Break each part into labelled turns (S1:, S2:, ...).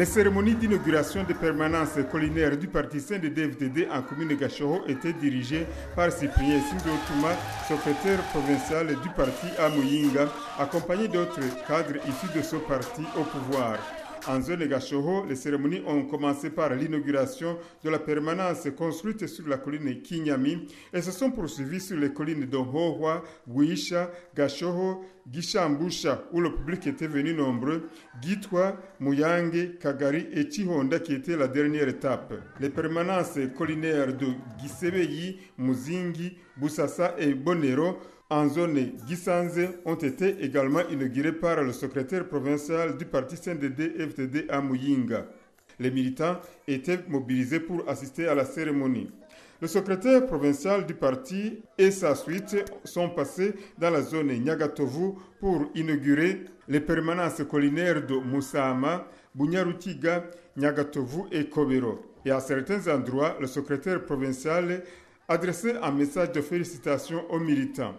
S1: Les cérémonies d'inauguration des permanences collinaires du parti CNDD-FDD en commune de Gashoho étaient dirigées par Cyprien Sindotouma, secrétaire provincial du parti à Muyinga, accompagné d'autres cadres issus de ce parti au pouvoir. En zone de Gashoho, les cérémonies ont commencé par l'inauguration de la permanence construite sur la colline Kinyami et se sont poursuivies sur les collines d'Onhohwa, Guisha, Gashoho, Gishambusha, où le public était venu nombreux, Gitwa, Muyange, Kagari et Chihonda qui était la dernière étape. Les permanences collinaires de Gisebeyi, Muzingi, Boussassa et Bonero en zone Gisanze ont été également inaugurées par le secrétaire provincial du parti CNDD-FDD à Muyinga. Les militants étaient mobilisés pour assister à la cérémonie. Le secrétaire provincial du parti et sa suite sont passés dans la zone Nyagatovu pour inaugurer les permanences collinaires de Musama, Bunyarutiga, Nyagatovu et Kobero. Et à certains endroits, le secrétaire provincial adressait un message de félicitations aux militants.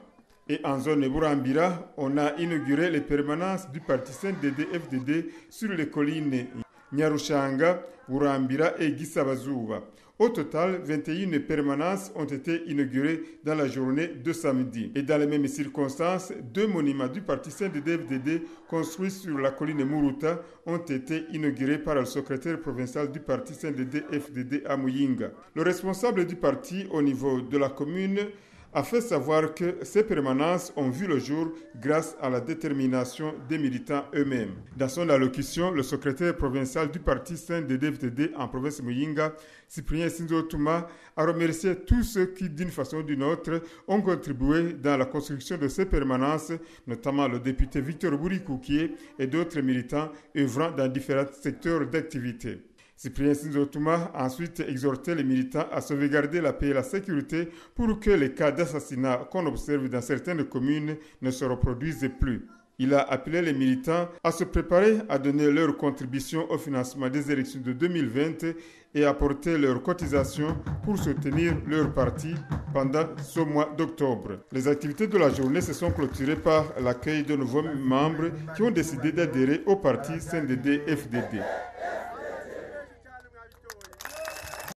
S1: Et en zone Burambira, on a inauguré les permanences du parti CNDD-FDD sur les collines Nyarushanga, Burambira et Gisabazuba. Au total, 21 permanences ont été inaugurées dans la journée de samedi. Et dans les mêmes circonstances, 2 monuments du parti CNDD-FDD construits sur la colline Muruta ont été inaugurés par le secrétaire provincial du parti CNDD-FDD à Muyinga. Le responsable du parti au niveau de la commune a fait savoir que ces permanences ont vu le jour grâce à la détermination des militants eux-mêmes. Dans son allocution, le secrétaire provincial du parti CNDD-FDD en province Muyinga, Cyprien Sindotouma, a remercié tous ceux qui, d'une façon ou d'une autre, ont contribué dans la construction de ces permanences, notamment le député Victor Bourikoukié et d'autres militants œuvrant dans différents secteurs d'activité. Cyprien Sindotouma a ensuite exhorté les militants à sauvegarder la paix et la sécurité pour que les cas d'assassinat qu'on observe dans certaines communes ne se reproduisent plus. Il a appelé les militants à se préparer à donner leur contribution au financement des élections de 2020 et à apporter leurs cotisations pour soutenir leur parti pendant ce mois d'octobre. Les activités de la journée se sont clôturées par l'accueil de nouveaux membres qui ont décidé d'adhérer au parti CNDD-FDD.